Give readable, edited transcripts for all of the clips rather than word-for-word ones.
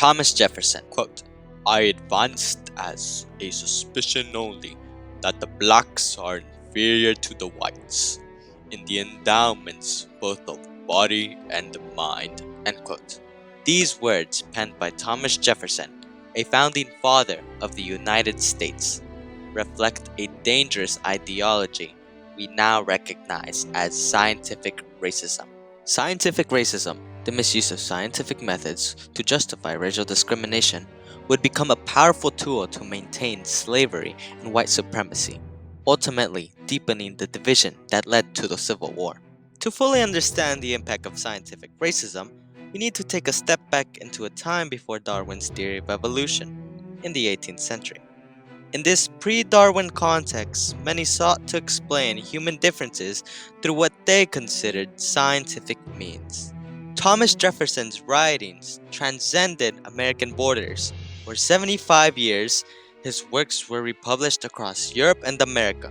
Thomas Jefferson, quote, "I advanced as a suspicion only that the blacks are inferior to the whites in the endowments both of body and mind," end quote. These words, penned by Thomas Jefferson, a founding father of the United States, reflect a dangerous ideology we now recognize as scientific racism. Scientific racism, the misuse of scientific methods to justify racial discrimination, would become a powerful tool to maintain slavery and white supremacy, ultimately deepening the division that led to the Civil War. To fully understand the impact of scientific racism, we need to take a step back into a time before Darwin's theory of evolution, in the 18th century. In this pre-Darwin context, many sought to explain human differences through what they considered scientific means. Thomas Jefferson's writings transcended American borders. For 75 years, his works were republished across Europe and America,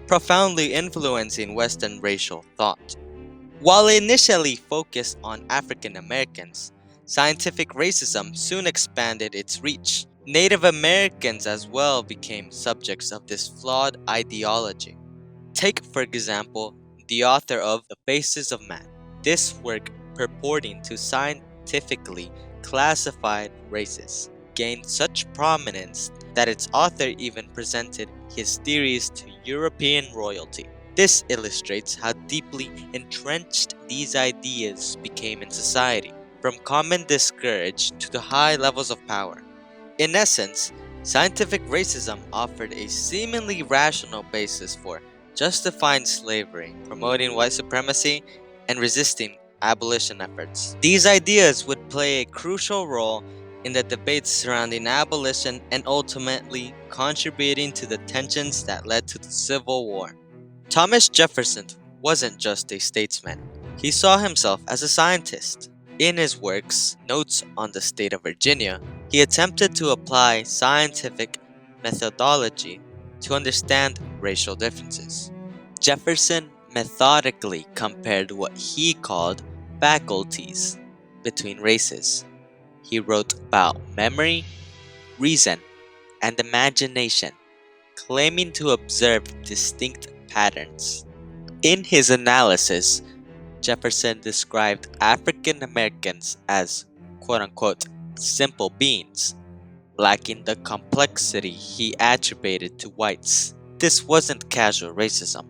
profoundly influencing Western racial thought. While initially focused on African Americans, scientific racism soon expanded its reach. Native Americans as well became subjects of this flawed ideology. Take, for example, the author of The Faces of Man. This work, purporting to scientifically classify races, gained such prominence that its author even presented his theories to European royalty. This illustrates how deeply entrenched these ideas became in society, from common discourage to the high levels of power. In essence, scientific racism offered a seemingly rational basis for justifying slavery, promoting white supremacy, and resisting abolition efforts. These ideas would play a crucial role in the debates surrounding abolition and ultimately contributing to the tensions that led to the Civil War. Thomas Jefferson wasn't just a statesman, he saw himself as a scientist. In his works, Notes on the State of Virginia, he attempted to apply scientific methodology to understand racial differences. Jefferson methodically compared what he called faculties between races. He wrote about memory, reason, and imagination, claiming to observe distinct patterns. In his analysis, Jefferson described African Americans as quote unquote simple beings, lacking the complexity he attributed to whites. This wasn't casual racism,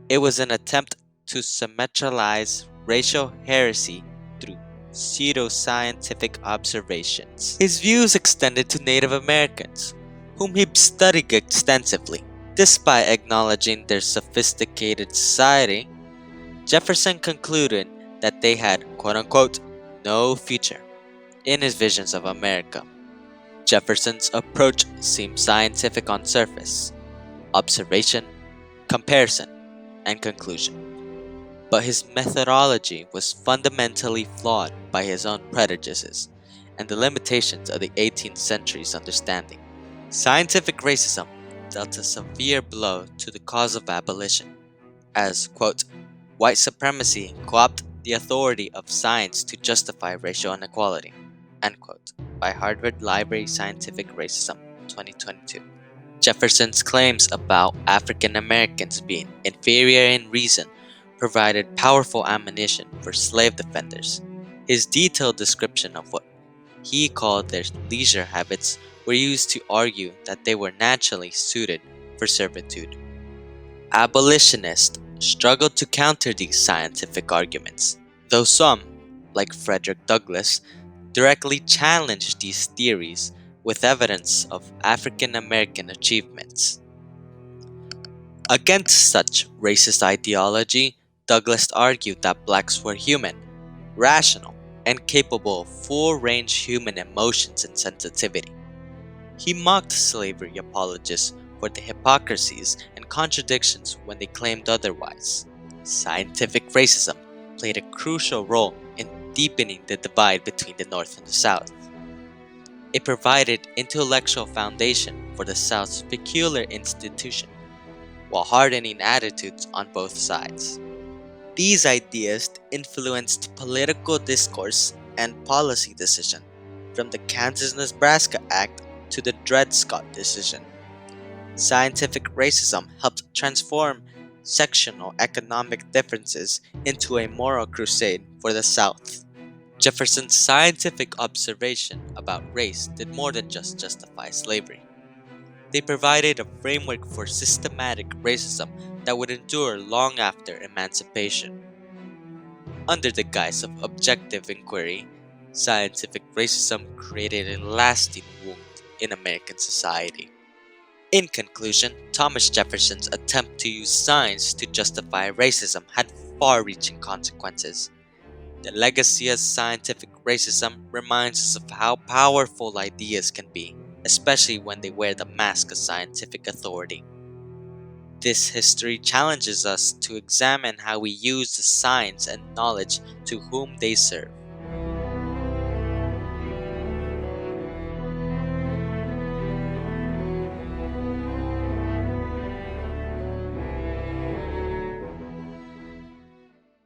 it was an attempt to symmetralize racial heresy through pseudoscientific observations. His views extended to Native Americans, whom he studied extensively. Despite acknowledging their sophisticated society, Jefferson concluded that they had quote unquote no future in his visions of America. Jefferson's approach seemed scientific on surface, observation, comparison, and conclusion. But his methodology was fundamentally flawed by his own prejudices and the limitations of the 18th century's understanding. Scientific racism dealt a severe blow to the cause of abolition, as, quote, white supremacy co-opted the authority of science to justify racial inequality, end quote, by Harvard Library Scientific Racism, 2022. Jefferson's claims about African Americans being inferior in reason provided powerful ammunition for slave defenders. His detailed description of what he called their leisure habits were used to argue that they were naturally suited for servitude. Abolitionists struggled to counter these scientific arguments, though some, like Frederick Douglass, directly challenged these theories with evidence of African American achievements. Against such racist ideology, Douglass argued that blacks were human, rational, and capable of full-range human emotions and sensitivity. He mocked slavery apologists for the hypocrisies and contradictions when they claimed otherwise. Scientific racism played a crucial role in deepening the divide between the North and the South. It provided intellectual foundation for the South's peculiar institution, while hardening attitudes on both sides. These ideas influenced political discourse and policy decision, from the Kansas-Nebraska Act to the Dred Scott decision. Scientific racism helped transform sectional economic differences into a moral crusade for the South. Jefferson's scientific observation about race did more than just justify slavery. They provided a framework for systematic racism that would endure long after emancipation. Under the guise of objective inquiry, scientific racism created a lasting wound in American society. In conclusion, Thomas Jefferson's attempt to use science to justify racism had far reaching consequences. The legacy of scientific racism reminds us of how powerful ideas can be, especially when they wear the mask of scientific authority. This history challenges us to examine how we use the science and knowledge to whom they serve.